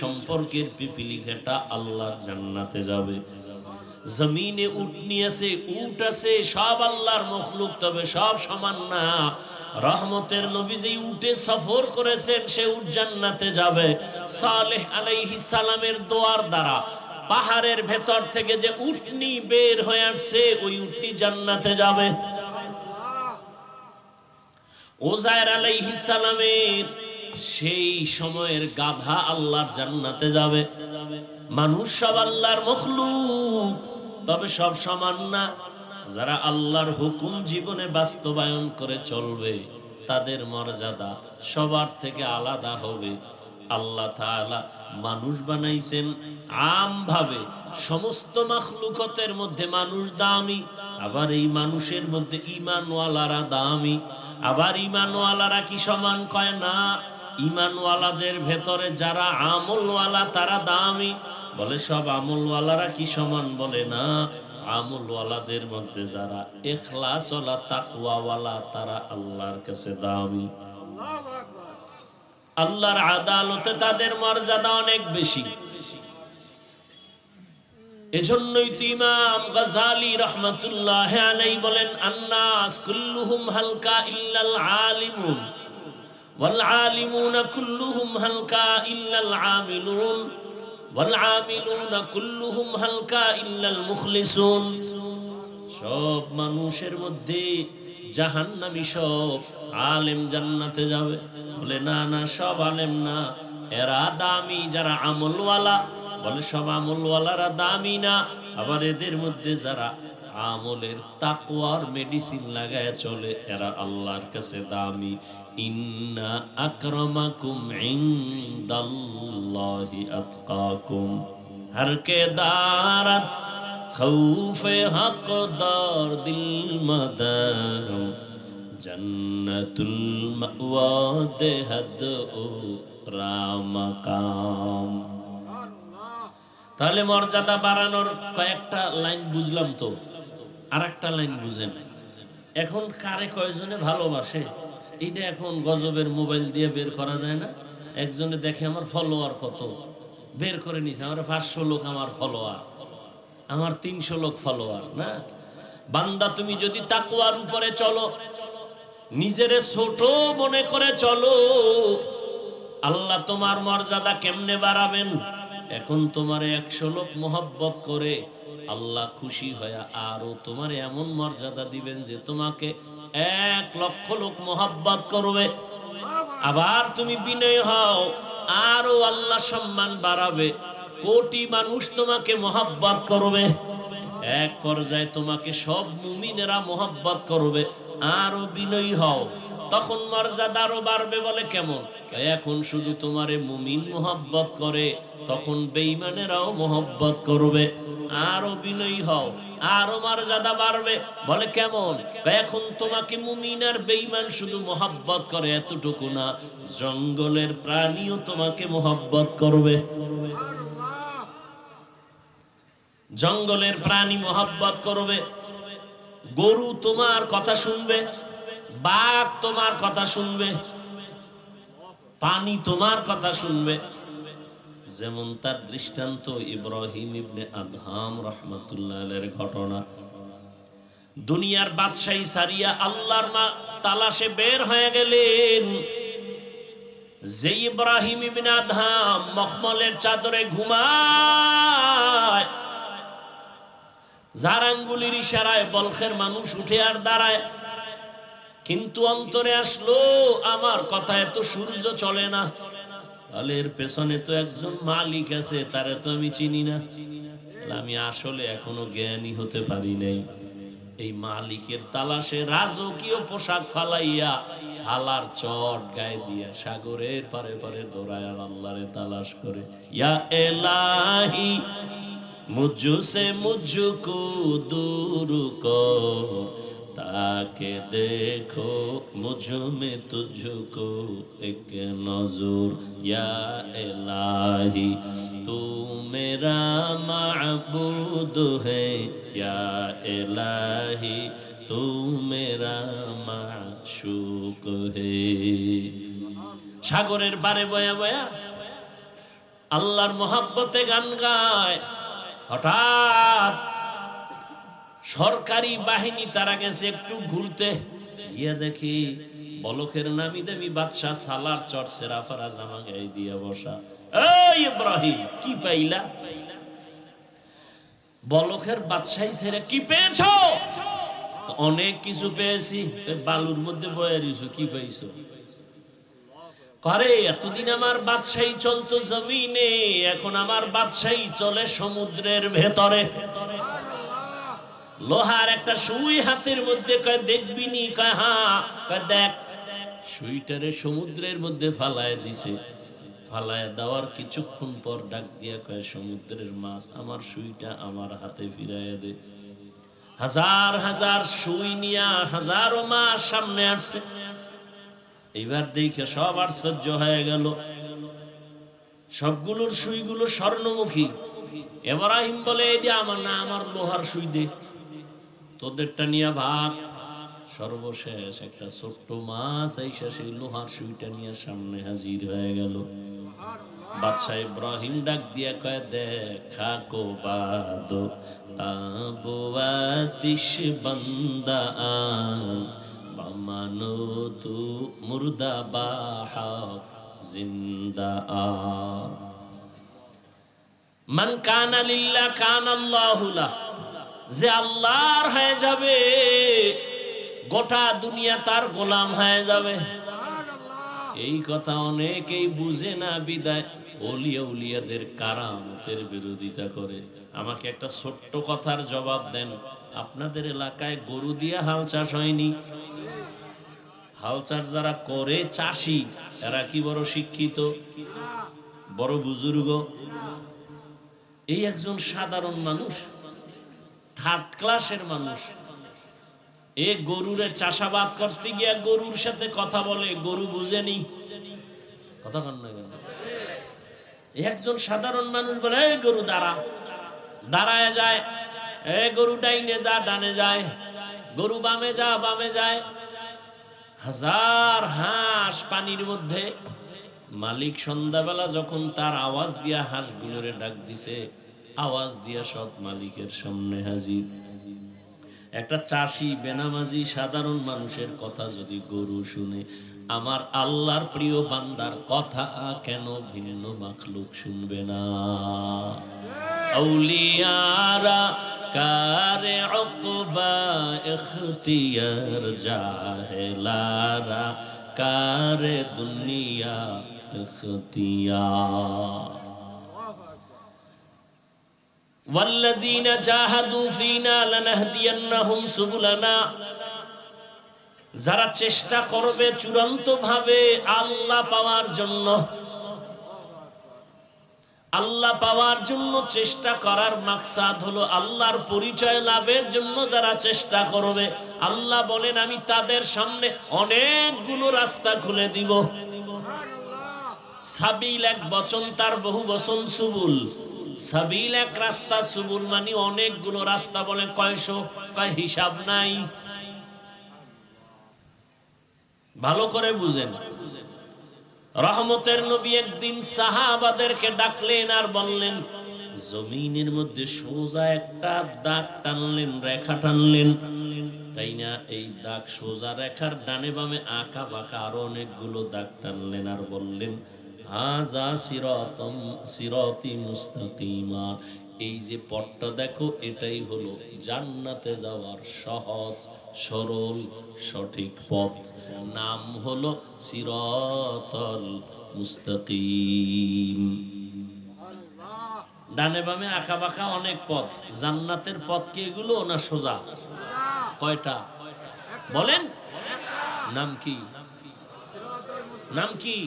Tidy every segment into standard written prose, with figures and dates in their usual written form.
সম্পর্কের পিপিলিকাটা আল্লাহর জান্নাতে যাবে। জমিনে উটনি আছে, উট আছে, সব আল্লাহর মখলুক, তবে সব সমান না। রহমতের নবী যে উটে সফর করেছেন সে উট জান্নাতে যাবে। সালেহ আলাইহিস সালামের দোয়ার দ্বারা পাহাড়ের ভেতর থেকে যে উটনি বের হয়ে আসছে ওই উটনি জান্নাতে যাবে। ওজায়ের আলাইহিস সালামের সেই সময়ের গাধা আল্লাহর জান্নাতে যাবে। মানুষ সব আল্লাহর মখলুক, তবে সব সমান না। যারা আল্লাহর হুকুম জীবনে বাস্তবায়ন করে চলবে তাদের মর্যাদা সবার থেকে আলাদা হবে। আল্লাহ তাআলা মানুষ বানাইছেন আমভাবে, সমস্ত মাখলুকতের মধ্যে মানুষ দামি। আবার এই মানুষের মধ্যে ঈমানওয়ালারা দামি। আবার ঈমানওয়ালারা কি সমান? কয় না। ঈমানওয়ালাদের ভেতরে যারা আমলওয়ালা তারা দামি। বলে সব আমলওয়ালারা কি সমান? বলে না। আমলওয়ালাদের মধ্যে যারা ইখলাসওয়ালা তাকওয়াওয়ালা তারা আল্লাহর কাছে দামি। আল্লাহর আদালতে তাদের মর্যাদা অনেক বেশি। এজন্যই তো ইমাম গাযালী রাহমাতুল্লাহি আলাইহি বলেন, আন্নাস কুল্লুহুম হালকা ইল্লাল আলিমুন ওয়াল আলিমুনা কুল্লুহুম হালকা ইল্লাল আমিলুন ওয়াল আমিলুনা কুল্লুহুম হালকা ইল্লাল মুখলিসুন। সব মানুষের মধ্যে জাহান্নামী, সব আলেম জান্নাতে যাবে। বলে না না, সব আলেম না, এরা দামি যারা আমলওয়ালা। বলে সব আমলওয়ালারা দামি না। আবার এদের মধ্যে যারা আমলের তাকওয়ার মেডিসিন লাগায় চলে এরা আল্লাহর কাছে দামি। ইন্না আকরামাকুম ইনদাল্লাহি আতকাকুম। হর কে দারাত খৌফে হকদার দিল মদার জান্নাতুল মাওয়া দেহদ ও রামাকাম। তাহলে মর্যাদা বাড়ানোর কয়েকটা লাইন বুঝলাম, তো আর একটা লাইন বুঝেন। এখন কারে কয়জনে ভালোবাসে এইটা এখন গজবের মোবাইল দিয়ে বের করা যায় না। একজনে দেখে আমার ফলোয়ার কত, বের করে নিছে আমার 500 লোক আমার ফলোয়ার, আমার 300 লোক ফলোয়ার। না বান্দা, তুমি যদি তাকওয়ার উপরে চলো, নিজেরে ছোট মনে করে চলো, আল্লাহ তোমার মর্যাদা কেমনে বাড়াবেন? এখন তোমারে 100 লোক মোহাব্বত করে আল্লাহ খুশি হয়ে আরো তোমারে এমন মর্যাদা দিবেন যে তোমাকে 1 লক্ষ লোক মোহাব্বত করবে। আবার তুমি বিনয় হও, আরো আল্লাহ সম্মান বাড়াবে, কোটি মানুষ তোমাকে মোহাব্বত করবে। এক পর্যায়ে তোমাকে সব মুমিনেরা মোহাব্বত করবে। আরো বিনয়ী হও, তখন মর্যাদা আরো বাড়বে। বলে কেমন? এখন শুধু তোমারে মুমিন মোহাব্বত করে, তখন বেঈমানেরাও মোহাব্বত করবে। আরো বিনয়ী হও, আরো মর্যাদা বাড়বে। বলে কেমন? এখন তোমাকে মুমিন আর বেঈমান শুধু মোহাব্বত করে এতটুকু না, জঙ্গলের প্রাণীও তোমাকে মোহাব্বত করবে। জঙ্গলের প্রাণী মোহাব্বত করবে। গরু তোমার কথা শুনবে, বাঘ তোমার কথা শুনবে, পানি তোমার কথা শুনবে। যেমন তার দৃষ্টান্ত ইব্রাহিম ইবনে আদহাম রাহমাতুল্লাহ আলাইহির ঘটনা। দুনিয়ার বাদশাহী সারিয়া আল্লাহর তালাশে বের হয়ে গেলেন। যে ইব্রাহিম ইবনে আদহাম মখমলের চাদরে ঘুমায়, যার আঙ্গুলির ইশারায় বলখের মানুষ উঠে আর দাঁড়ায়, কিন্তু অন্তরে আসলো আমার কথা এত সূর্য চলে না, তাহলে এর পেছনে তো একজন মালিক আছে, তারে তো আমি চিনি না, আমি আসলে এখনো জ্ঞানী হতে পারি নাই। এই মালিকের তালাশে রাজকীয় পোশাক ফালাইয়া সালার চট গায়ে দিয়া সাগরের পারে পারে দৌড়ায় আর আল্লাহরে তালাশ করে। ইয়া এলাহি মুঝসে মুঝকো দূর কর, তাকে দেখো মুঝ মে তুঝকো এক নজর। ইয়া ইলাহি তু মেরা মাবুদ হ্যায়, ইয়া ইলাহি তু মেরা মাশুক হ্যায়। সাগরের পারে বয়া বয়া আল্লাহর মহব্বতে গান গায়। হঠাৎ সরকারি বাহিনী তারা গেছে একটু ঘুরতে, গিয়া দেখি বলখের নামি দামি বাদশাহ সালার চট সেরাফারা জামা গায়ে দিয়ে বসা। এই ইব্রাহিম কি পাইলা? বলখের বাদশাহী ছেড়ে কি পেয়েছো? অনেক কিছু পেয়েছি। বালুর মধ্যে বয়ে রইছো, কি পাইছো? করে এতদিন আমার বাদশাহী চলতো জমিনে, এখন আমার বাদশাহী চলে সমুদ্রের ভেতরে। লোহার একটা সুই হাতের মধ্যে, কয় দেখবি নি? কয় হ্যাঁ। কয় দেখ। সুইটারে সমুদ্রের মধ্যে ফালায় দিছে। ফালায় দেওয়ার কিছুক্ষণ পর ডাক দিয়া কয়, সমুদ্রের মাছ আমার সুইটা আমার হাতে ফিরাইয়া দে। হাজার হাজার সুই নিয়া হাজারো মাছ সামনে আসছে। এইবার দেখে সব আশ্চর্য হয়ে গেল। সবগুলোর সুইগুলো স্বর্ণমুখী। ইব্রাহিম বলে, এটা আমার না, আমার লোহার সুই দে, তোদেরটা নিয়ে ভাগ। সর্বশেষ একটা ছোট্ট মাছ আইসা সেই লোহার সুইটা নিয়ে সামনে হাজির হয়ে গেল। বাদশাহ ইব্রাহিম ডাক দিয়া কয়, দেখা কো বাদো আবওয়াতিশ বান্দা বামানো তু মুর্দা বাহা জিন্দা আ। মান কানা লিল্লাহ কানা আল্লাহু লাহ। যে আল্লাহর হয়ে যাবে, গোটা দুনিয়া তার গোলাম হয়ে যাবে। এই কথা অনেকেই বুঝে না, বিদায় ওলিয়া উলিয়াদের কারামতের বিরোধিতা করে। আমাকে একটা ছোট্ট কথার জবাব দেন, আপনাদের এলাকায় গরু দিয়ে হাল চাষ হয়নি? হাল চাষ যারা করে চাষি, এরা কি বড় শিক্ষিত, বড় বুজুর্গ? এই একজন সাধারণ মানুষ, থার্ড ক্লাসের মানুষ, এ গরুরে চাষাবাদ করতে গিয়া গরুর সাথে কথা বলে, গরু বুঝেনি। কথা কন না কেন? একজন সাধারণ মানুষ বলে, এই গরু দাঁড়া, দাঁড়ায় যায়। এ গরু ডাইনে যা, ডানে যায়। গরু বামে যা, বামে যায়। হাজার হাঁস পানির মধ্যে। মালিক সন্ধ্যাবেলা যখন তার আওয়াজ দিয়া হাঁসগুলোরে ডাক দিছে, আওয়াজ দিয়া সব মালিকের সামনে হাজির। একটা চাষি বেনামাজি সাধারণ মানুষের কথা যদি গরু শুনে, আমার আল্লাহর প্রিয় বান্দার কথা কেন ভিন্ন মাখলুক শুনবে না? আউলিয়ারা কারে উকবা ইখতিয়ার, জাহেলারা কারে দুনিয়া ইখতিয়ার। والذين جاهدوا فينا لنهدينهم سبلنا। যারা চেষ্টা করবে চূড়ান্ত ভাবে আল্লাহ পাওয়ার জন্য, আল্লাহ পাওয়ার জন্য চেষ্টা করার মাকসাদ হলো আল্লাহর পরিচয় লাভের জন্য যারা চেষ্টা করবে, আল্লাহ বলেন আমি তাদের সামনে অনেকগুলো রাস্তা খুলে দিব। সাবিল এক বচন, তার বহু বচন সুবুল। সাবিল এক রাস্তা, সুবুল মানে অনেকগুলো রাস্তা। বলে কয়শো? কয় হিসাব নাই। ভালো করে বুঝেন। রহমতের নবী একদিন সাহাবাদেরকে ডাকলেন আর বললেন, জমিনের মধ্যে সোজা একটা দাগ টানলেন, রেখা টানলেন, তাই না? এই দাগ সোজা রেখার ডানে বামে আঁকা বাঁকা আরো অনেকগুলো দাগ টানলেন আর বললেন, হাযা সিরাতাম সিরাতি মুস্তাকিমা। এই যে পথটা দেখো, এটাই হলো জান্নাতে যাওয়ার সহজ সরল সঠিক পথ। নাম হলো সিরাতাল মুস্তাকিম। ডানে বামে আঁকা বাঁকা অনেক পথ। জান্নাতের পথ কি এগুলো না সোজা? কয়টা বলেন? নাম কি? নাম কি?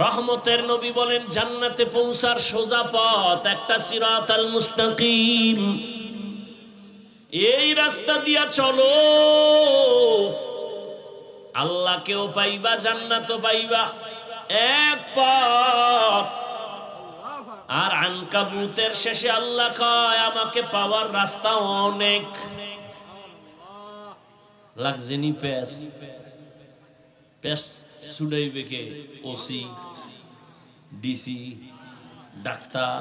রহমতের নবী বলেন, জান্নাতে পৌঁছার সোজা পথ একটা সিরাতাল মুস্তাকিম। এই রাস্তা দিয়া চলো, আল্লাহকেও পাইবা, জান্নাতও পাইবা। এক পথ। আর আনকাবুতের শেষে আল্লাহ কয়, আমাকে পাওয়ার রাস্তা অনেক। লাগজেনি পেস পেস সুডাইবে কে? ওসি, ডিসি, ডাক্তার,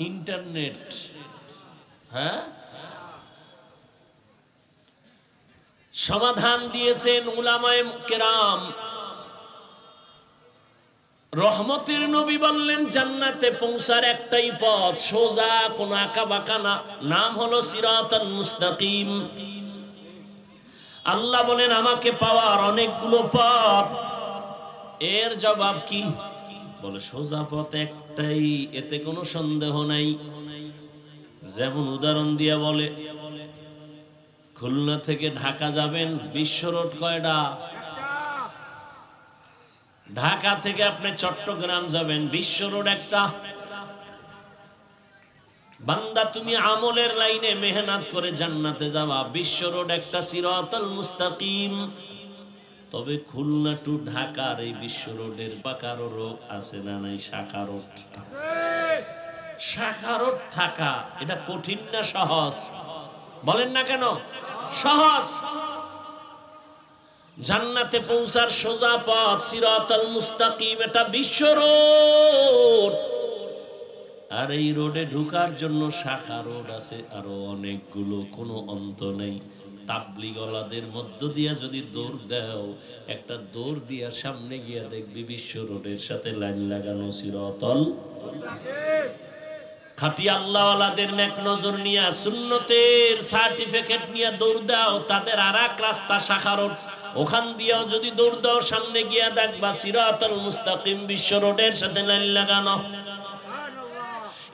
ইন্টারনেট, হ্যাঁ, সমাধান দিয়েছেন উলামায়ে কেরাম। রহমতের নবী বললেন জান্নাতে পৌঁছার একটাই পথ, সোজা, কোনো আঁকা বাঁকা না, নাম হলো সিরাতাল মুস্তাকিম। আল্লাহ বলেন আমাকে পাওয়ার অনেকগুলো পথ। এর জবাব কি? বলে সোজা পথ একটাই, এতে কোনো সন্দেহ নাই। যেমন উদাহরণ দিয়ে বলে, খুলনা থেকে ঢাকা যাবেন, বিশ্ব রোড কয়টা? ঢাকা থেকে আপনি চট্টগ্রাম যাবেন, বিশ্ব রোড একটা। বান্দা তুমি আমলের লাইনে মেহনত করে জান্নাতে যাবা, বিশ্ব রোড একটা, সিরাতাল মুস্তাকিম। তবে খুলনা টু ঢাকার এই বিশ্ব রোডের বাঁকারও রোগ আছে না নাই? শাখা রোড। শাখা রোড থাকা এটা কঠিন না সহজ? বলেন না কেন সহজ? জান্নাতে পৌঁছার সোজা পথ সিরাতাল মুস্তাকিম, এটা বিশ্ব রোড। আর এই রোডে ঢোকার জন্য শাখা রোড আছে আরো অনেকগুলো, কোনো অন্ত নেই। তাবলিগওয়ালাদের মধ্য দিয়া যদি দৌড় দাও, একটা দৌড় দিয়া সামনে গিয়া দেখবি বিশ্ব রোডের সাথে লাইন লাগানো সিরাতাল মুস্তাকিম। খাঁটি আল্লাহওয়ালাদের নেক নজর নিয়া, সুন্নতের সার্টিফিকেট নিয়ে দৌড় দাও, তাদের আরেক রাস্তা শাখা রোড। ওখান দিয়েও যদি দৌড় দাও, সামনে গিয়া দেখবা সিরাতাল মুস্তাকিম বিশ্ব রোডের সাথে লাইন লাগানো।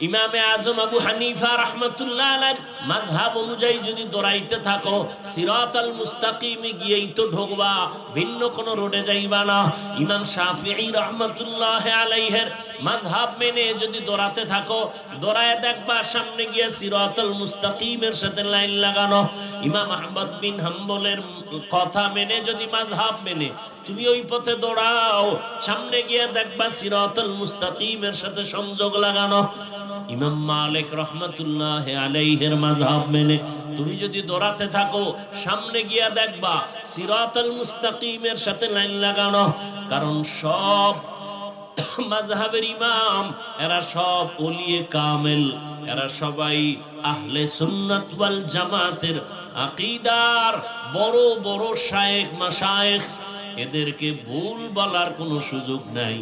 ইমামে আজম আবু হানিফা রাহমাতুল্লাহ আলাইহির মাযহাব অনুযায়ী যদি দৌড়াইতে থাকো, সিরাতাল মুস্তাকিমে গিয়েই তো ঢোকবা, ভিন্ন কোন রোডে যাইবা না। ইমাম শাফিঈ রাহমাতুল্লাহ আলাইহির মাযহাব মেনে যদি দৌড়াতে থাকো, দৌড়ায় দেখবা সামনে গিয়ে সিরাতাল মুস্তাকিমের সাথে লাইন লাগানো। ইমাম আহমদ বিন হাম্বলের কথা মেনে যদি, মাযহাব মেনে তুমি ওই পথে দৌড়াও, সামনে গিয়ে দেখবা সিরাতাল মুস্তাকিমের সাথে সংযোগ লাগানো। ইমাম মালিক রাহমাতুল্লাহ আলাইহির মাযহাব মেনে তুমি যদি দৌড়াতে থাকো, সামনে গিয়া দেখবা সিরাতাল মুস্তাকিমের সাথে লাইন লাগানো। কারণ সব মাযহাবের ইমাম এরা সব ওলিয়ে কামেল, এরা সবাই আহলে সুন্নাত ওয়াল জামাতের আকীদার বড় বড় শায়েখ মাশায়েখ, এদেরকে ভুল বলার কোনো সুযোগ নাই।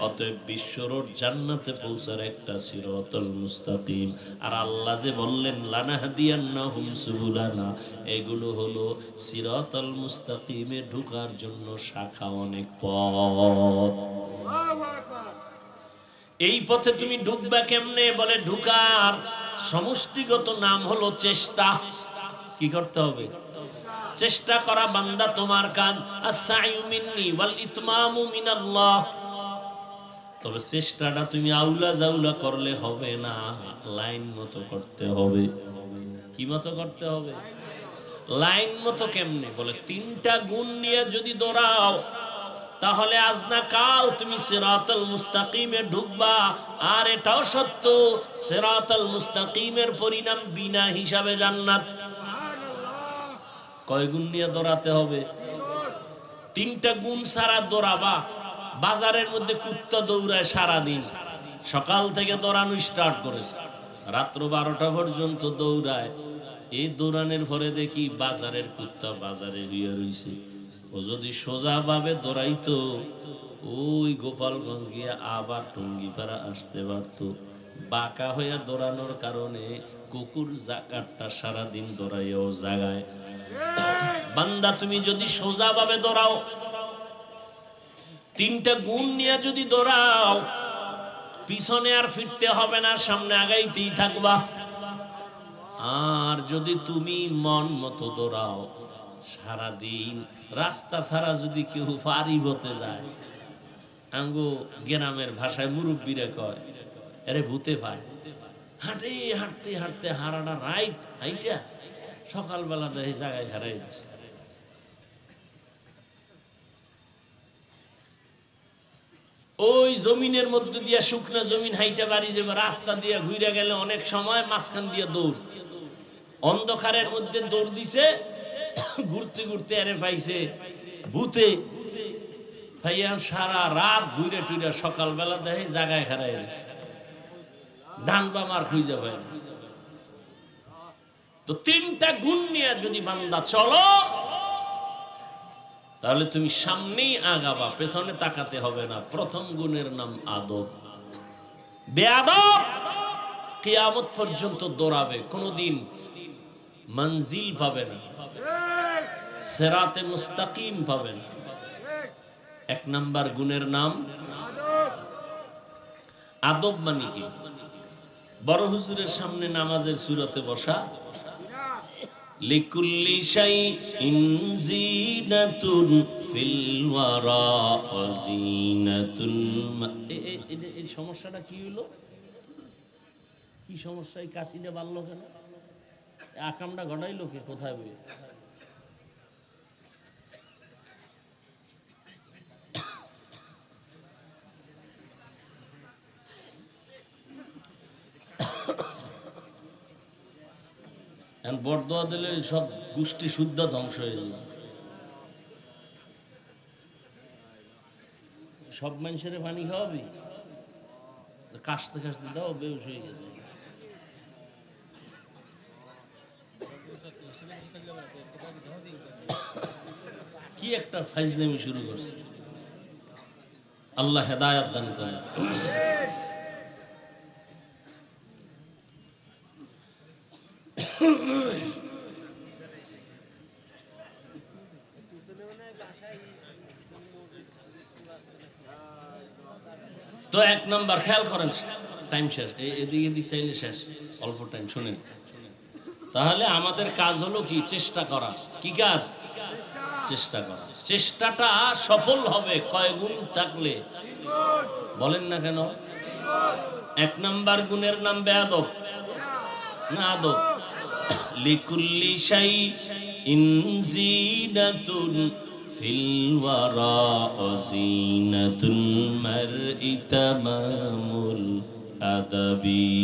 অতএব বিশ্ব রোড জান্নাতে পৌঁছার একটা সিরাতাল মুস্তাকিম। আর আল্লাহ যে বললেন লানাহদিয়ান্নাহুম সুবুলানা, এগুলো হলো সিরাতাল মুস্তাকিমে ঢোকার জন্য শাখা অনেক পথ। এই পথে তুমি ঢুকবা কেমনে? বলে ঢুকার সমষ্টিগত নাম হলো চেষ্টা। কি করতে হবে? চেষ্টা করা বান্দা তোমার কাজ। আস-সা'য়ু মিন্নি ওয়াল ইতমামু মিনাল্লাহ। তবে চেষ্টাটা তুমি আউলা জাউলা করলে হবে না, লাইন মতো করতে হবে। কি মতো করতে হবে? লাইন মতো কেমনে? বলে তিনটা গুণ নিয়ে যদি দৌড়াও, তাহলে আজ না কাল তুমি সিরাতাল মুস্তাকিমে ঢুকবা। আর এটাও সত্য, সিরাতাল মুস্তাকিমের পরিণাম বিনা হিসাবে জান্নাত। কয় গুণ নিয়ে দৌড়াতে হবে? তিনটা গুণ ছাড়া দৌড়াবা। বাজারের মধ্যে কুত্তা দৌড়ায় সারাদিন, সকাল থেকে দৌড়ানো স্টার্ট করেছে, রাত্র 12টা পর্যন্ত দৌড়ায়। এই দৌড়ানোর পরে দেখি বাজারের কুত্তা বাজারে হইয়া রইছে। ও যদি সোজা ভাবে দৌড়াইতো, ওই গোপালগঞ্জ গিয়া আবার টঙ্গিপাড়া আসতে পারতো। বাঁকা হইয়া দৌড়ানোর কারণে কুকুর জাকাতটা সারাদিন দৌড়াইয়াও জাগায়। বান্দা তুমি যদি সোজা ভাবে দৌড়াও, তিনটা গুণ নিয়ে যদি দৌড়াও, পিছনে আর ফিরতে হবে না, সামনে আগাইতেই থাকবা। আর যদি তুমি মন মতো দৌড়াও, সারাদিন রাস্তা ছাড়া যদি কেউ পারি হতে যায়, আঙ্গো গ্রামের ভাষায় মুরব্বীরা কয় আরে ভূতে পায়। হাঁটে হাঁটতে হাঁটতে হারাটা রাইট হাইটা সকালবেলা দেখে জায়গায় হারাই গেছে। ওই জমিনের মধ্যে দিয়া, শুকনা জমিন হাইটা বাড়ি যাবে, রাস্তা দিয়া ঘুরে গেলে অনেক সময় মাঝখান দিয়া দৌড়, অন্ধকারের মধ্যে দৌড় দিছে, ঘুরতে ঘুরতে আরে পাইছে ভূতে। ভাইয়া সারা রাত ঘুরে টুইরা সকালবেলা দেখে জায়গায় হারাই গেছে। ডান বাম আর খুঁজে পায় না। তো তিনটা গুণ নিয়ে যদি বান্দা চলো তাহলে তুমি সামনেই আগাবা, পেছনে তাকাতে হবে না। প্রথম গুণের নাম আদব। বেয়াদব কিয়ামত পর্যন্ত দৌড়াবে, কোনদিন মঞ্জিল পাবে না, সিরাতে মুস্তাকিম পাবে না। এক নাম্বার গুণের নাম আদব। মানে কি? বড় হুজুরের সামনে নামাজের সূরাতে বসা, লিকুল্লি শাইইন জিনাতুন ফিল ওয়ারা ওয়া জিনাতুল এই সমস্যাটা কি হলো? কি সমস্যা? এই কাশিটা বাড়লো কেন? আকামটা ঘটাইলো কে? কোথায় বই? বরদোয়া দিলে সব গোষ্ঠী শুদ্ধ ধ্বংস হয়ে যাবে। সব মানুষের পানি খাওয়াবি? কাশতে কাশতে দাও, বেহুশ হয়ে গেছে। কি একটা ফাইজলামি শুরু করছে। আল্লাহ হেদায়েত দান করেন। তো এক নাম্বার খেয়াল করেন, টাইম শেষ, এদিকে এদিক চাইলে শেষ, অল্প টাইম শুনেন। তাহলে আমাদের কাজ হলো কি? চেষ্টা করা। কি কাজ? চেষ্টা করা। চেষ্টাটা সফল হবে কয় গুণ থাকলে? বলেন না কেন? এক নাম্বার গুণের নাম বেয়াদব না আদব। লিকুল্লি শাইইন জিনাতুন ফিল ওয়ারা ওয়া জিনাতুল মারই তামামুল আদাবি।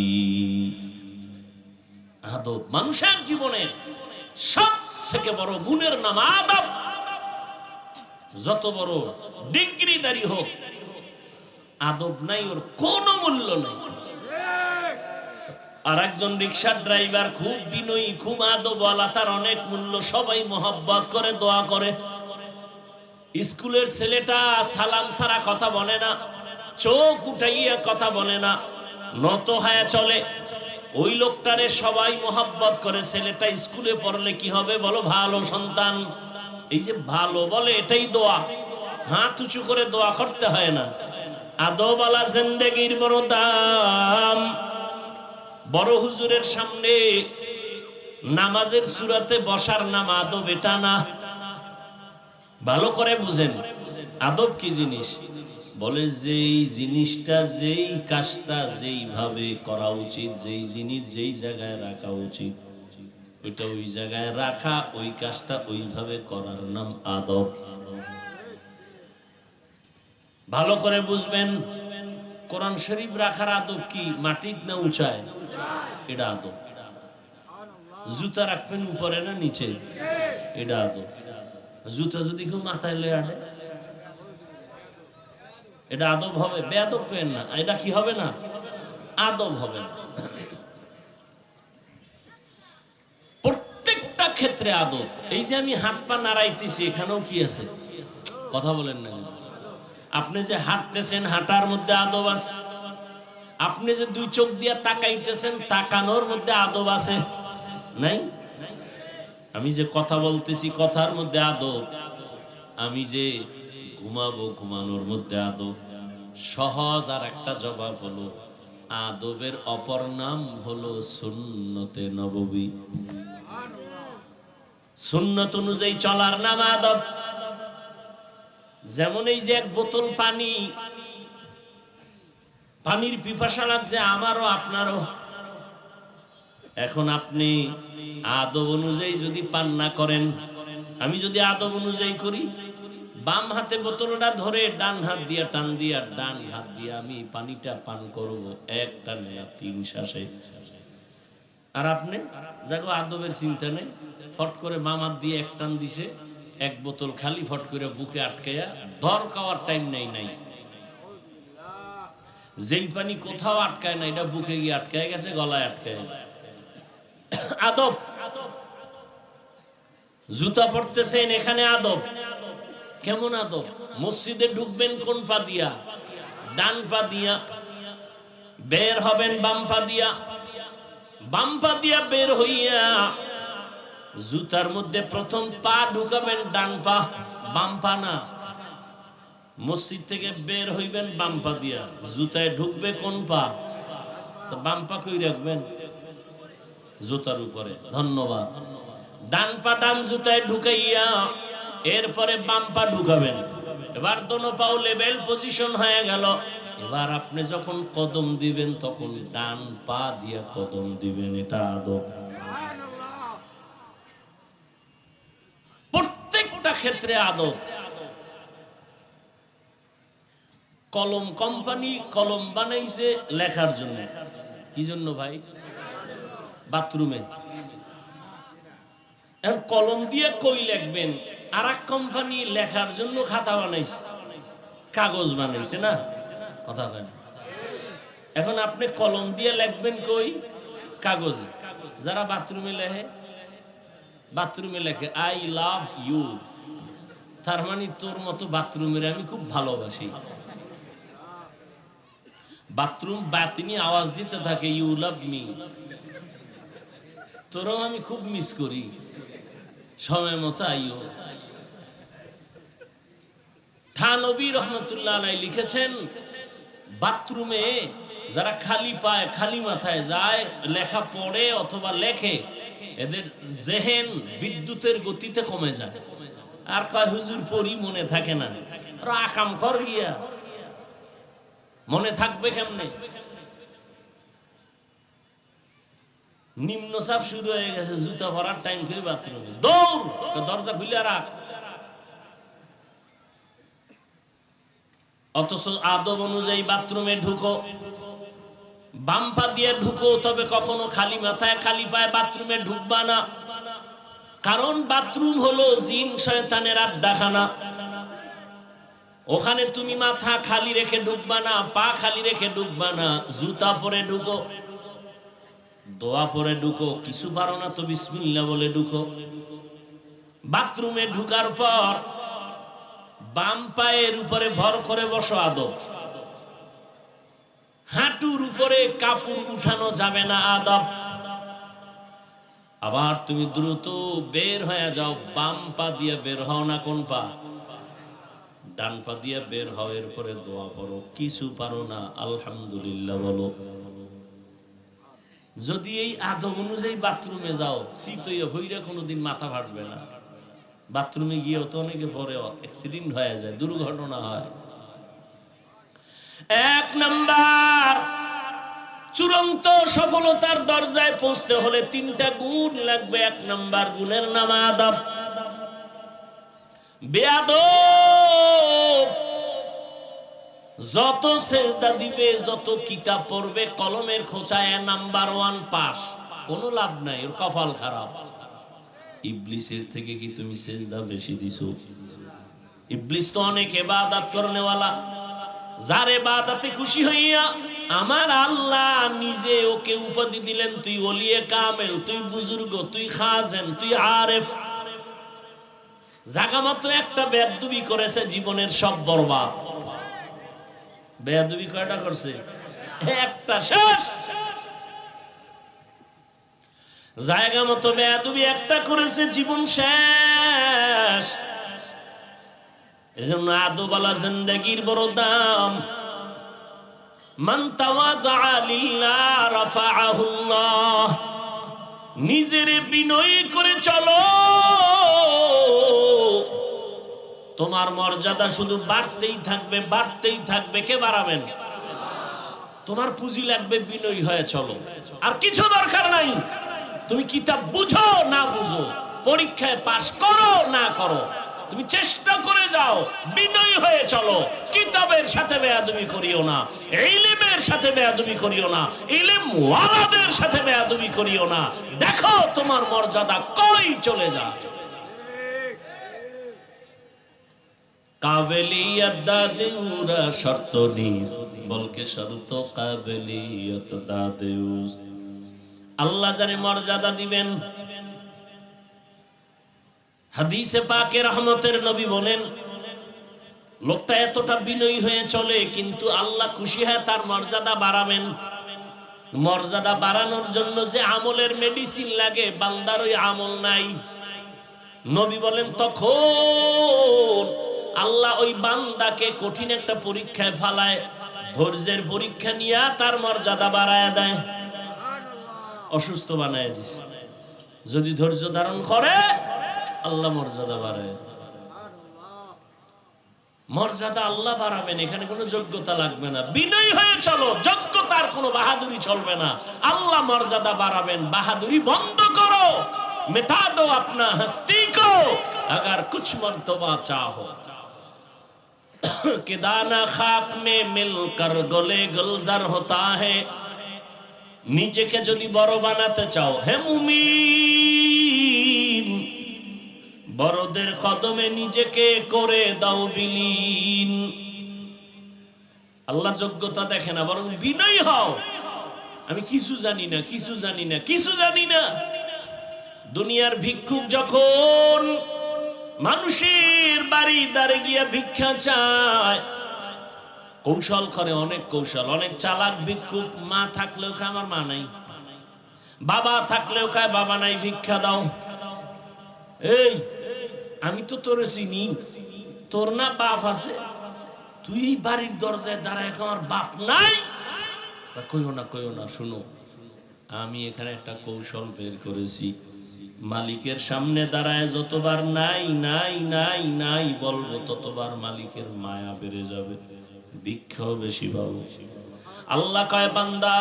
আদব মানুষের জীবনের সব থেকে বড় গুণের নাম আদব। যত বড় ডিগ্রিদারি হোক, আদব নাই ওর কোনো মূল্য নেই। আর একজন রিকশার ড্রাইভার খুব বিনয়ী, খুব আদবওয়ালা, তার অনেক মূল্য, সবাই মোহাব্বত করে, দোয়া করে। স্কুলের ছেলেটা সালাম ছাড়া কথা বলে না, চোখ উঠাইয়া কথা বলে না, নত হয়ে চলে। ওই লোকটারে সবাই মোহাব্বত করে। ছেলেটা স্কুলে পড়লে কি হবে বলো? ভালো সন্তান। এই যে ভালো বলে, এটাই দোয়া। হাত উঁচু করে দোয়া করতে হয় না। আদবওয়ালা জিন্দেগির বড় দাম। বড় হুজুরের সামনে নামাজের সূরাতে বসার নাম আদব, এটা না। ভালো করে বুঝেন আদব কি জিনিস। বলে যেই জিনিসটা, যেই কাজটা যেইভাবে করা উচিত, যেই জিনিস যেই জায়গায় রাখা উচিত, ওইটা ওই জায়গায় রাখা, ওই কাজটা ওইভাবে করার নাম আদব। ভালো করে বুঝবেন। কোরআন শরীফ রাখার আদব কি? মাটির না উঁচায়? এটা আদব। জুতা রাখবেন উপরে না নিচে? এটা আদব। জুতা যদি কেউ মাথায় লয়ে আনে, এটা আদব হবে? বেয়াদব কেন না? এটা কি হবে না? আদব হবে না। প্রত্যেকটা ক্ষেত্রে আদব। এই যে আমি হাত পা নাড়াইতেছি, এখানেও কি আছে? কথা বলেন না। আপনি যে হাঁটতেছেন, হাঁটার মধ্যে আদব আছে। আপনি যে দুই চোখ দিয়ে তাকাইতেছেন, তাকানোর মধ্যে আদব আছে নাই? আমি যে কথা বলতেছি, কথার মধ্যে আদব। আমি যে ঘুমাবো, ঘুমানোর মধ্যে আদব। সহজ আর একটা জবাব হলো, আদবের অপর নাম হলো সুন্নতে নববী। সুন্নত অনুযায়ী চলার নাম আদব। যেমন এই যে এক বোতল পানি, পানির পিপাসা লাগছে আমারও আপনারও। এখন আপনি আদব অনুযায়ী যদি পান না করেন, আমি যদি আদব অনুযায়ী করি, বাম হাতে বোতলটা ধরে ডান হাত দিয়া টান দিয়া, ডান হাত দিয়ে আমি পানিটা পান করব এক টানে 3 শ্বাসে। আর আপনি যাগো আদবের চিন্তা নেই, ফট করে বাম হাত দিয়ে এক টান দিছে, এক বোতল খালি, ফট করে বুকে আটকাইয়া ধর খাওয়ার টাইম নেই। যেই পানি কোথাও আটকায় না, এটা বুকে গিয়ে আটকায় গেছে, গলায় আটকায় গেছে। আদব। জুতা পরতেছেন, এখানে আদব। কেমন আদব? মসজিদে ঢুকবেন কোন পা দিয়া? ডান পা দিয়া। বের হবেন বাম পা দিয়া। বাম পা দিয়া বের হইয়া জুতার মধ্যে প্রথম পা ঢুকাবেন ডান পা, বাম পা না। মসজিদ থেকে বের হইবেন বাম পা দিয়া, জুতায় ঢুকবে কোন পা? তো বাম পা কই রাখবেন? জুতার উপরে। ধন্যবাদ। ডান পা ডান জুতায় ঢুকাইয়া এরপরে বাম পা ঢুকাবেন। এবার দোনো পাও লেভেল পজিশন হয়ে গেল। এবার আপনি যখন কদম দিবেন তখন ডান পা দিয়ে কদম দিবেন। এটা আদব। প্রত্যেকটা ক্ষেত্রে আদব। কলম কোম্পানি কলম বানাইছে লেখার জন্য। কি জন্য ভাই? বাথরুমে। এখন কলম দিয়ে কই লিখবেন? আর এক কোম্পানি লেখার জন্য খাতা বানাইছে, কাগজ বানাইছে না? কথা হয় না। এখন আপনি কলম দিয়ে লিখবেন কই? কাগজে। যারা বাথরুমে লেখে, বাথরুমে লেখে আই লাভ ইউ, তার মানে তোর মতো বাথরুমের আমি খুব ভালোবাসি। বাথরুম বাতিনি আওয়াজ দিতে থাকে, ইউ লাভ মি, তোরও আমি খুব মিস করি, সময় মতো আইও। থানবী রহমতুল্লাহ আলাইহি লিখেছেন, বাথরুমে যারা খালি পায় খালি মাথায় যায় লেখা পড়ে অথবা লেখে, এদের জেহেন বিদ্যুতের গতিতে কমে যায়। আর কয় হুজুর পড়ি মনে থাকে না। আর আকাম কর গিয়া, মনে থাকবে কেমনে? নিম্নচাপ শুরু হয়ে গেছে, জুতা পরার টাইম করে বাথরুমে দৌড়, দরজা খুলে রাখ। অথচ আদব অনুযায়ী বাথরুমে ঢুকো, বাম পা দিয়ে ঢুকো, তবে কখনো খালি মাথায় খালি পায়ে বাথরুমে ঢুকবা না। কারণ বাথরুম হলো জিন শয়তানের আড্ডাখানা। ওখানে তুমি মাথা খালি রেখে ঢুকবা না, পা খালি রেখে ঢুকবা না। জুতা পরে ঢুকো, দোয়া পরে ঢুকো, কিছু পারো না তো বিসমিল্লাহ বলে ঢুকো। বাথরুমে ঢুকার পর বাম পায়ের উপরে ভর করে বসো, আদব। হাঁটুর উপরে কাপড় উঠানো যাবে না, আদব। আবার তুমি দ্রুত বের হয়ে যাও, বাম পা দিয়ে বের হও না কোন পা? ডান পা দিয়ে বের হও। এরপরে দোয়া করো, কিছু পারো না আলহামদুলিল্লাহ বলো। যদি এই আদব অনুযায়ী বাথরুমে যাও, শীতইয়া হইরা কোনোদিন মাথা ফাটবে না। বাথরুমে গিয়েও তো অনেকে পরে অ্যাক্সিডেন্ট হয়ে যায়, দুর্ঘটনা হয়। এক নাম্বার, চূড়ান্ত সফলতার দরজায় পৌঁছতে হলে তিনটা গুণ লাগবে। এক নাম্বার গুণের নাম আদব। বেয়াদব যত সেজদা দিবে, যত কিতাব পড়বে, কলমের খোঁচায় নাম্বার 1 পাস, কোনো লাভ নাই, ওর কপাল খারাপ। ইবলিসের থেকে কি তুমি সেজদা বেশি দিছো? ইবলিস তো অনেক ইবাদত করনেওয়ালা, যার ইবাদতে খুশি হইয়া আমার আল্লাহ নিজে ওকে উপাধি দিলেন, তুই ওলিয়ে কামেল, তুই বুজুর্গ, তুই খাজেন, তুই আরেফ। জাগা মতো একটা বেয়াদবি করেছে, জীবনের সব বরবাদ। বেয়াদবি কয়টা করছে? একটা, শেষ। জায়গা মতো বেয়াদবি একটা করেছে, জীবন শেষ। এজন্য আদবওয়ালা জিন্দেগির বড় দাম। মান তাওয়াযা লিল্লাহ রাফাআহুল্লাহ। নিজের বিনয় করে চলো, তোমার মর্যাদা শুধু বাড়তেই থাকবে, বাড়তেই থাকবে। কে বাড়াবেন? তোমার পুঁজি লাগবে, বিনয়ী হয়ে চলো, আর কিছু দরকার নাই। তুমি কিতাব বুঝো না বুঝো, পরীক্ষায় পাশ করো না করো, তুমি চেষ্টা করে যাও, বিনয়ী হয়ে চলো। কিতাবের সাথে বেয়াদবি করিও না, ইলমের সাথে বেয়াদবি করিও না, ইলম ওয়ালাদের সাথে বেয়াদবি করিও না। দেখো তোমার মর্যাদা কই চলে যায়। কাবেলিয়ত দাদেউরা শর্ত নিস বলকে শর্ত কাবেলিয়ত দাদেউস। আল্লাহ জানে মর্যাদা দিবেন। হাদিসে পাকে রহমতের নবী বলেন, লোকটা এতটা বিনয়ী হয়ে চলে কিন্তু আল্লাহ খুশি হয় তার মর্যাদা বাড়াবেন। মর্যাদা বাড়ানোর জন্য যে আমলের মেডিসিন লাগে বান্দার ওই আমল নাই। নবী বলেন তখন আল্লাহ ওই বান্দাকে কঠিন একটা পরীক্ষায় ফালায়, ধৈর্যের পরীক্ষা নিয়ে তার মর্যাদা বাড়ায় দেয়, অসুস্থ বানায় দিছে। যদি ধৈর্য ধারণ করে আল্লাহ মর্যাদা বাড়ায়। মর্যাদা আল্লাহ বাড়াবেন, এখানে কোনো যোগ্যতা লাগবে না। বিনয়ী হয়ে চলো, যোগ্যতার কোনো বাহাদুরি চলবে না। আল্লাহ মর্যাদা বাড়াবেন, বাহাদুরি বন্ধ করো। मिटा दो अपना हस्ती को अगर कुछ मर्तबा चाहो कि दाना खाक में मिलकर गले गुलजार होता है। নিজেকে যদি বড় বানাতে চাও হে মুমিন, বড়দের কদমে নিজেকে করে দাও বিলীন। আল্লাহ যোগ্যতা দেখে না, বরং বিনয়ী হও। আমি কিছু জানি না, কিছু জানি না, কিছু জানি না। দুনিয়ার ভিক্ষুক যখন মানুষের বাড়ি দ্বারে গিয়ে ভিক্ষা চায়, কৌশল করে, অনেক কৌশল, অনেক চালাক ভিক্ষুক। মা থাকলেও খায় আমার মা নাই, বাবা থাকলেও খায় বাবা নাই, ভিক্ষা দাও। এই আমি তো তোরে চিনি, তোর না বাপ আছে, তুই বাড়ির দরজায় দাঁড়ায় আমার বাপ নাই। কইও না, কইও না, শুনো আমি এখানে একটা কৌশল বের করেছি। মালিকের সামনে দাঁড়ায় যতবার নাই নাই নাই নাই বলবো ততবার মালিকের মায়া বেড়ে যাবে, ভিক্ষাও বেশি পাবো। আল্লাহ কয় বান্দা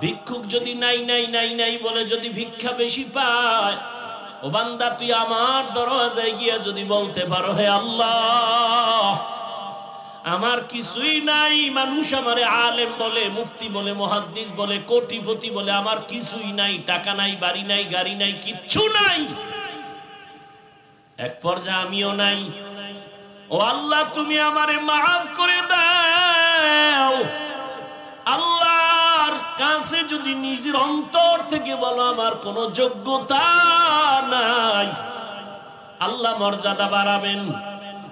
ভিক্ষুক যদি নাই নাই নাই নাই বলে যদি ভিক্ষা বেশি পায়, ও বান্দা তুই আমার দরজায় গিয়ে যদি বলতে পারো হে আল্লাহ আমার কিছুই নাই, মানুষ আমারে আলেম বলে, মুফতি বলে, মুহাদ্দিস বলে, কোটিপতি বলে, আমার কিছুই নাই, টাকা নাই, বাড়ি নাই, গাড়ি নাই, কিচ্ছু নাই, এক পর্যায়ে আমিও নাই। ও আল্লাহ তুমি আমারে মাফ করে দাও। আল্লাহর কাছে যদি নিজের অন্তর থেকে বলো আমার কোনো যোগ্যতা নাই, আল্লাহ মর্যাদা বাড়াবেন,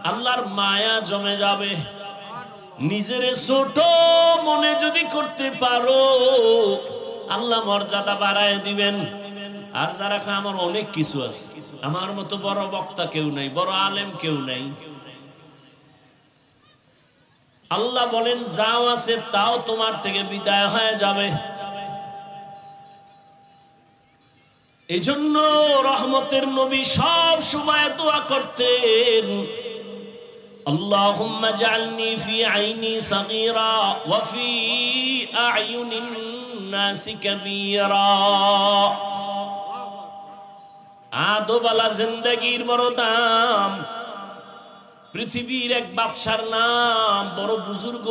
আল্লাহর মায়া জমে যাবে। নিজের ছোট মনে যদি করতে পারো আল্লাহ মর্যাদা বাড়ায় দিবেন। আর যারা আমার অনেক কিছু আছে, আমার মতো বড় বক্তা কেউ নাই, বড় আলেম কেউ নাই, আল্লাহ বলেন যাও আছে তাও তোমার থেকে বিদায় হয়ে যাবে। এই জন্য রহমতের নবী সব সময় দোয়া করতেন, اللهم اجعلني في عيني صغيرا وفي أعين الناس كبيرا। আদোবালা জিন্দেগির বড় দাম। পৃথিবীর এক বাদশার নাম, বড় বুজুর্গ,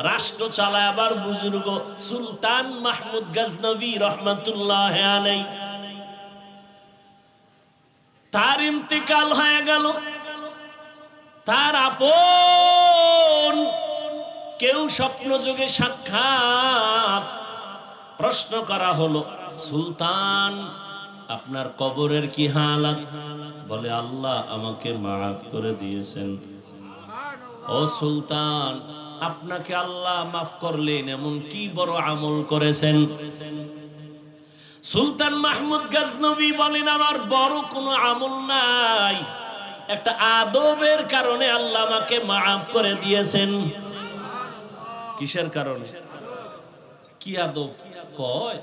রাষ্ট্র চালায় আবার বুজুর্গ, সুলতান মাহমুদ গজনবী রহমাতুল্লাহ আলাইহি। তার ইন্তেকাল হয়ে গেল। তার আপন কেউ স্বপ্ন যোগে সাক্ষাৎ, প্রশ্ন করা হলো সুলতান আপনার কবরের কি হালাত? বলে আল্লাহ আমাকে মাফ করে দিয়েছেন। ও সুলতান আপনাকে আল্লাহ মাফ করলেন, এমন কি বড় আমল করেছেন? সুলতান মাহমুদ গজনবী বলেন আমার বড় কোনো আমল নাই, একটা আদবের কারণে আল্লাহ আমাকে মাফ করে দিয়েছেন। কিসের কারণে? কি আদব? কয়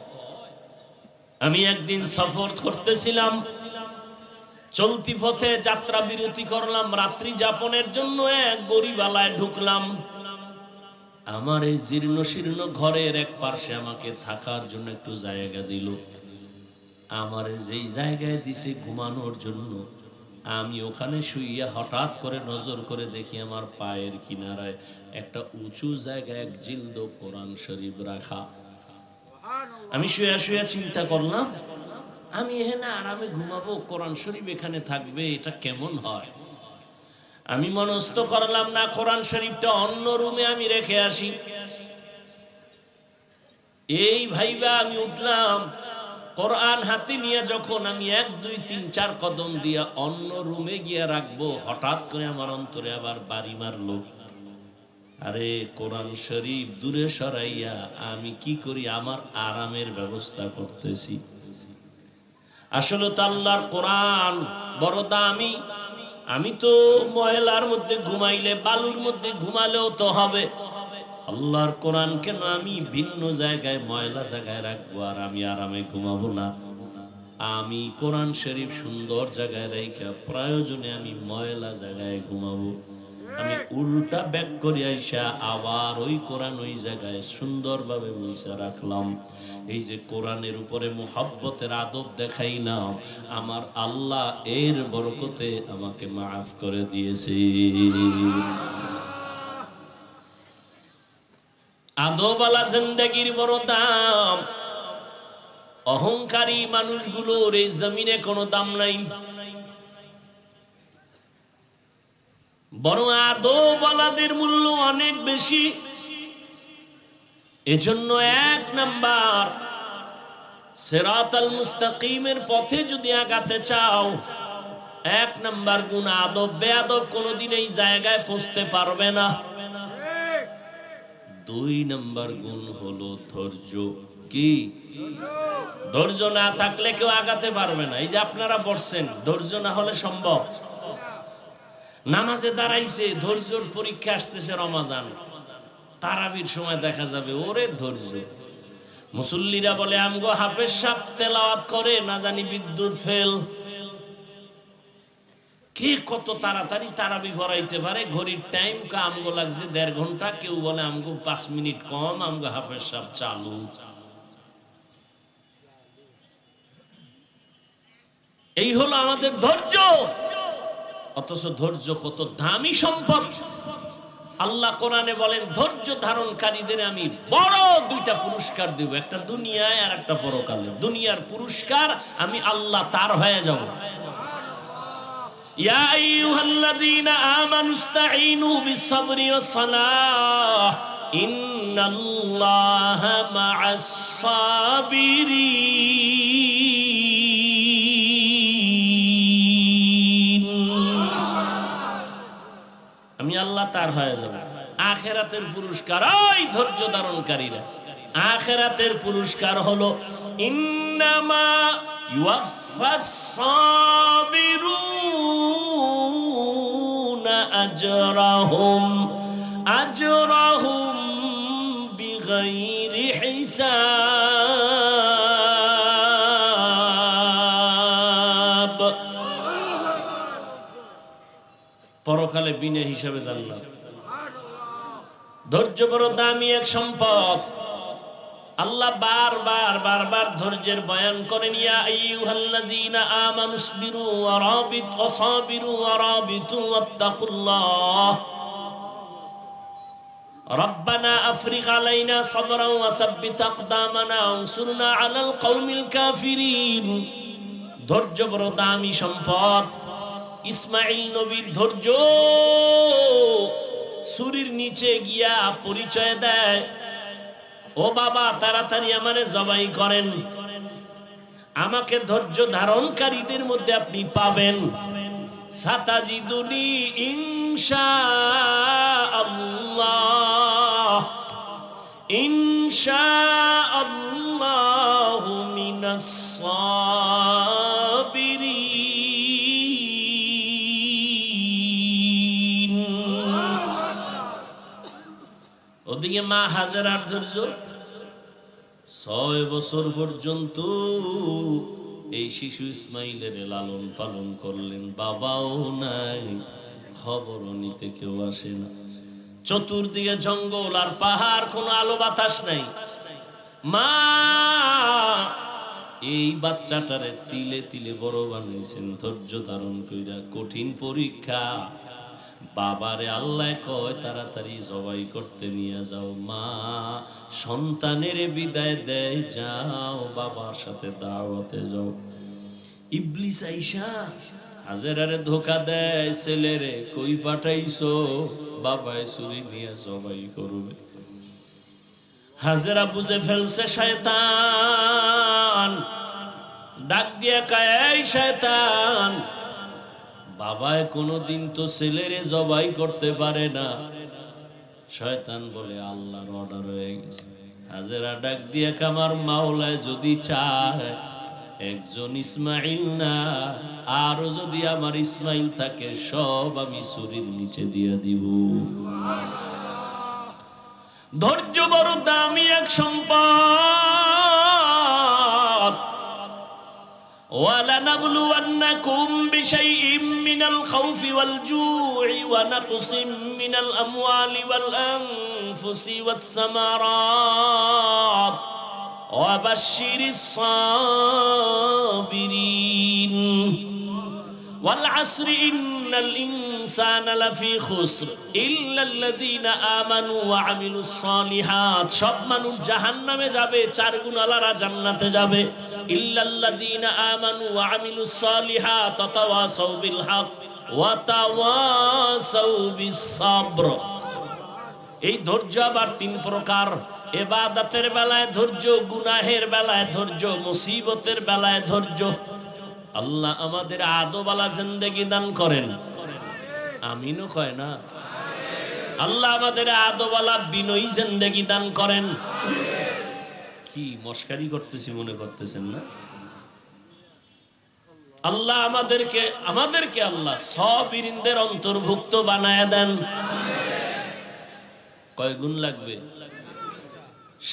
আমি একদিন সফর করতেছিলাম, চলতি পথে যাত্রা বিরতি করলাম, রাত্রি যাপনের জন্য এক গরিবালায় ঢুকলাম। আমার এই জীর্ণ শীর্ণ ঘরের এক পাশে আমাকে থাকার জন্য একটু জায়গা দিল। আমার যেই জায়গায় দিছে ঘুমানোর জন্য, আমি ওখানে শুইয়া হঠাৎ করে নজর করে দেখি আমার পায়ের কিনারায় একটা উঁচু জায়গায় এক জিলদ কোরআন শরীফ রাখা। আমি শুয়ে শুয়ে চিন্তা করলাম আমি এখানে আরামে ঘুমাবো, কোরআন শরীফ এখানে থাকবে, এটা কেমন হয়? আমি মনস্থ করলাম না কোরআন শরীফটা অন্য রুমে আমি রেখে আসি। এই ভাইবা আমি উঠলাম, কোরআন হাতে নিয়ে যখন আমি 1 2 3 4 কদম দিয়া অন্য রুমে গিয়ে রাখবো, হঠাৎ করে আমার অন্তরে আবার বাড়ি মারলো। আরে কোরআন শরীফ দূরে সরাইয়া আমি কি করি, আমার আরামের ব্যবস্থা করতেছি। আসলে তো আল্লাহর কোরআন বড় দামি। আমি তো ময়লার মধ্যে ঘুমাইলে, বালুর মধ্যে ঘুমালেও তো হবে। আল্লাহর কোরআন কেন আমি ভিন্ন জায়গায় ময়লা জায়গায় রাখবো আর আমি আরামে ঘুমাবো না? আমি কোরআন শরীফ সুন্দর জায়গায় রাখা, প্রয়োজনে আমি ময়লা জায়গায় ঘুমাবো। আমি উল্টা ব্যাক করে আইসা আবার ওই কোরআন ওই জায়গায় সুন্দরভাবে মুইসা রাখলাম। এই যে কোরআনের উপরে মুহাব্বতের আদব দেখাই না, আমার আল্লাহ এর বরকতে আমাকে মাফ করে দিয়েছে। আদবওয়ালা জিন্দেগির বড় দাম। অহংকারী মানুষগুলোর এই জমিনে কোনো দাম নাই, বরং আদবওয়ালাদের মূল্য অনেক বেশি। এজন্য 1 নাম্বার, সিরাতাল মুস্তাকিমের পথে যদি আগাতে চাও, 1 নাম্বার গুণ আদব। বেয়াদব কোনোদিন এই জায়গায় পৌঁছতে পারবে না। 2 নাম্বার গুণ হলো ধৈর্য। কি? ধৈর্য না থাকলে কেউ আগাতে পারবে না। এই যে আপনারা বসছেন, ধৈর্য না হলে সম্ভব? নামাজে দাঁড়াইছে, ধৈর্যর পরীক্ষা আসতেছে, রমাজান তারাবির সময় দেখা যাবে ওরে ধৈর্য। মুসল্লিরা বলে আমগো হাফেজ সাহেব তেলাওয়াত করে, না জানি বিদ্যুৎ ফেল। কে কত তাড়াতাড়ি তারাবি ভরাইতে পারে? ঘড়ির টাইম আমগো লাগছে 1.5 ঘন্টা, কেউ বলে আমগো 5 মিনিট কম, আমগো হাফেজ সাহেব চালু। এই হলো আমাদের ধৈর্য। অথচ ধৈর্য কত দামি সম্পদ। আল্লাহ কোরআনে বলেন, ধৈর্য ধারণকারীদের আমি বড় 2টা পুরস্কার দেব, একটা দুনিয়ায় আর একটা পরকালে। দুনিয়ার পুরস্কার আমি আল্লাহ তার হয়ে যাব। ইয়া আইয়ুহাল্লাযীনা আমানুস্তাঈনু বিস-সাবরি ওয়াস-সালাহ ইন্নাল্লাহা মা'আস-সাবিরিন। আমি আল্লাহ তার হয়ে যাব। আখিরাতের পুরস্কার ওই ধৈর্য ধারণকারীরা। আখিরাতের পুরস্কার হলো ইন্নামা ইউওয়াফাস-সাবিরুনা আজরাহুম বিগাইরি হিসাব। পরকালে বিনা হিসাবে জান্নাত। ধৈর্য বড় দামি এক সম্পদ। আল্লাহ বারবার ধৈর্যের বয়ান করেন। ইয়া আইয়ুহাল্লাযীনা আমানুসবিরু ওয়া সাবিরু ওয়া রাবিতু ওয়াত্তাকুল্লাহ রব্বানা আফরিগ আলাইনা সাবরান ওয়া সাব্বিত আকদামানা ওয়ানসুরনা আলাল কওমিল কাফিরিন। ধৈর্য বড় দামি সম্পদ। ইসমাঈল নবীর ধৈর্য ছুরির নিচে গিয়া পরিচয় দেয়, ও বাবা তাড়াতাড়ি আমারে জবাই করেন, আমাকে ধৈর্য ধারণকারীদের মধ্যে আপনি পাবেন। সাতাজিদুনি ইনশাআল্লাহ ইনশাআল্লাহু মিনাস সাবিরিন। ওদিকে মা হাজেরার ধৈর্য 6 বছর পর্যন্ত এই শিশু ইসমাইলের লালন পালন করলেন। বাবাও নাই, খবরও নিতে কেউ আসে না। চতুর্দিকে জঙ্গল আর পাহাড়, কোনো আলো বাতাস নাই। মা এই বাচ্চাটারে তিলে তিলে বড় বানাইছেন ধৈর্য ধারণ কইরা। কঠিন পরীক্ষা। বাবারে আল্লাহ কয় তাড়াতাড়ি জবাই করতে নিয়ে যাও। মা সন্তানের বিদায় দেয়, যাও বাবার সাথে দাওয়াতে যাও। ইবলিস আইসা হাজেরারে ধোকা দেয়, ছেলেরে কই পাঠাইছো? বাবায় ছুরি নিয়ে জবাই করবে। হাজেরা বুঝে ফেলছে শয়তান, ডাক দিয়ে কয়, এই শয়তান, বাবায় কোনোদিন তো ছেলেরে জবাই করতে পারে না। শয়তান বলে আল্লাহর অর্ডার হয়ে গেছে। হাজেরা ডাক দিয়ে আমার মাওলায় যদি চায় একজন ইসমাইল না, আরো যদি আমার ইসমাইল থাকে সব আমি ছুরির নিচে দিয়ে দিব। ধৈর্য বড় দামি এক সম্পদ। وَلَنَبْلُوَنَّكُمْ بِشَيْءٍ مِّنَ الْخَوْفِ وَالْجُوعِ وَنَقْصٍ مِّنَ الْأَمْوَالِ وَالْأَنفُسِ وَالثَّمَرَاتِ وَبَشِّرِ الصَّابِرِينَ وَالْعَصْرِ إِنَّ الْإِنسَانَ لَفِي خُسْرٍ إِلَّا الَّذِينَ آمَنُوا وَعَمِلُوا الصَّالِحَاتِ। সব মানুষ জাহান্নামে যাবে, চার গুণওয়ালারা জান্নাতে যাবে। ইল্লাল্লাযীনা আমানু ওয়া আমিলুস সালিহাত ওয়া তাওয়াসাউ বিল হক ওয়া তাওয়াসাউ বিস সাবর। এই ধৈর্য আবার তিন প্রকার। ইবাদতের বেলায় ধৈর্য, গুনাহের বেলায় ধৈর্য, মুসিবতের বেলায় ধৈর্য। আল্লাহ আমাদের আদোবালা জিন্দেগি দান করেন, আমিনও কয় না। আল্লাহ আমাদের আদোবালা বিনয়ী জিন্দেগি দান করেন। কি মস্কারি করতেছি মনে করতেছেন না? আল্লাহ আমাদেরকে আল্লাহ সাবিরিনদের অন্তর্ভুক্ত বানায় দেন। কয় গুণ লাগবে?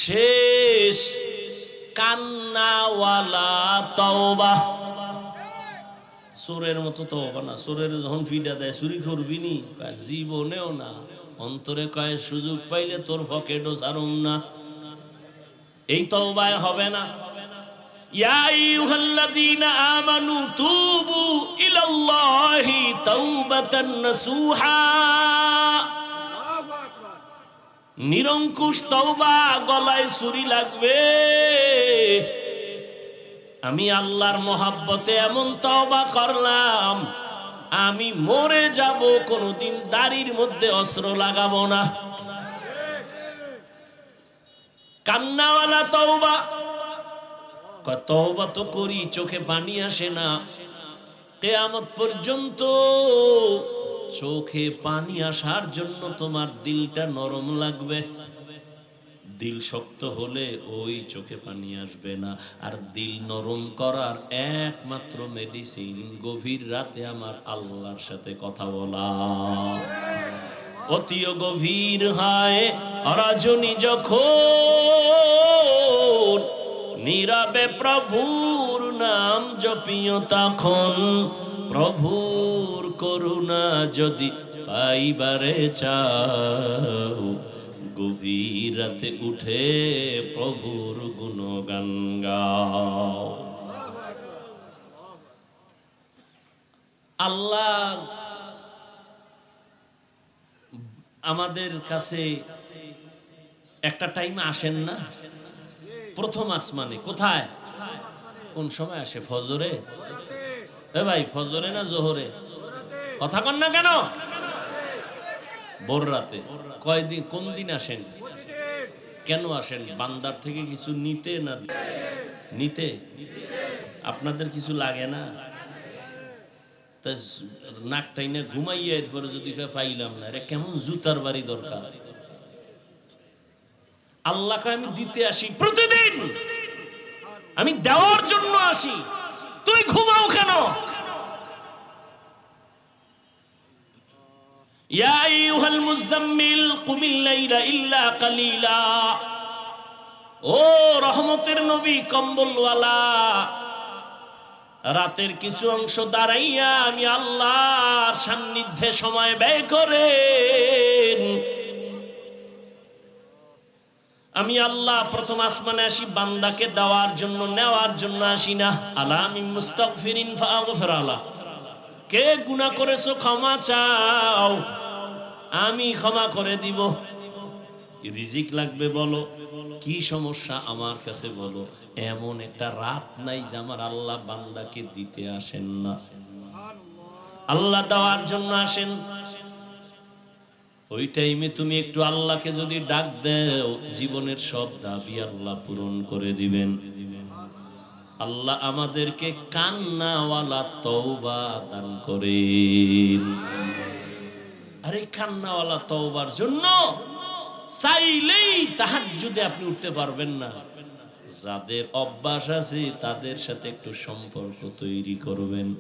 শেষ কান্নাওয়ালা তওবা। চোরের মতো তওবা না। চোরের যখন ফিডা দেয় চুরি করবি নি, জীবনেও না। অন্তরে কয় সুযোগ পাইলে তোর পকেটও ছাড়ুম না। এই তওবায় হবে না। ইয়া আইয়ুহাল্লাযীনা আমানু তুবু ইলাল্লাহি তাওবাতান নাসুহা। নিরঙ্কুশ তওবা, গলায় ছুরি লাগবে। আমি আল্লাহর মহাব্বতে এমন তওবা করলাম, আমি মরে যাব কোনদিন দাড়ির মধ্যে অস্ত্র লাগাবো না। কান্নাওয়ালা তওবা। তওবা তো করি, চোখে পানি আসে না। কিয়ামত পর্যন্ত চোখে পানি আসার জন্য তোমার দিলটা নরম লাগবে। দিল শক্ত হলে ওই চোখে পানি আসবে না। আর দিল নরম করার একমাত্র মেডিসিন গভীর রাতে আমার আল্লাহর সাথে কথা বলা। অতিও গভীর হয় রজনী যখন, নীরবে প্রভুর নাম জপিও তখন। প্রভুর করুণা যদি পাইবারে চাও, গভীর রাতে উঠে প্রভুর গুণগান গাও। আল্লাহ আমাদের কাছে একটা টাইমে আসেন না? প্রথম আসমানে। কোথায়? কোন সময় আসে? ফজরে? এ ভাই, ফজরে না জোহরে? কথা কন না কেন? ভোর রাতে। কয়দিন, কোন দিন আসেন? কেন আসেন? বান্দার থেকে কিছু নিতে না নিতে? আপনাদের কিছু লাগে না? তা নাকটাই না ঘুমাইয়া এরপরে যদি পাইলাম না, এটা কেমন জুতার বাড়ি দরকার। আল্লাহকে আমি দিতে আসি প্রতিদিন, আমি দেওয়ার জন্য আসি। তুই ঘুমাও কেন? ইয়া আইয়ুহাল মুযাম্মিল কুমিল লাইলা ইল্লা কালিলা। ও রহমতের নবী, কম্বলওয়ালা, রাতের কিছু অংশ দাঁড়াইয়া আমি আল্লাহর সান্নিধ্যে সময় ব্যয় করেন। আমি আল্লাহ প্রথম আসমানে আসি বান্দাকে দেওয়ার জন্য, নেওয়ার জন্য আসি না। আলামিন মুস্তাগফিরিন ফাগফির আলা। কে গুনাহ করেছো ক্ষমা চাও, আমি ক্ষমা করে দিব। রিজিক লাগবে বলো, কি সমস্যা আমার কাছে বলো। এমন একটা রাত নাই যে আমার আল্লাহ বান্দাকে দিতে আসেন না। আল্লাহ দেওয়ার জন্য আসেন। ওই টাইমে তুমি একটু আল্লাহকে যদি ডাক দাও, জীবনের সব দাবি আল্লাহ পূরণ করে দিবেন। আল্লাহ আমাদেরকে কান্নাওয়ালা তওবা দান করেন। আর এই কান্নাওয়ালা তওবার জন্য চাইলেই তাহাজ্জুদে আপনি উঠতে পারবেন না। যাদের অভ্যাস আছে তাদের সাথে একটু সম্পর্ক তৈরি করবেন।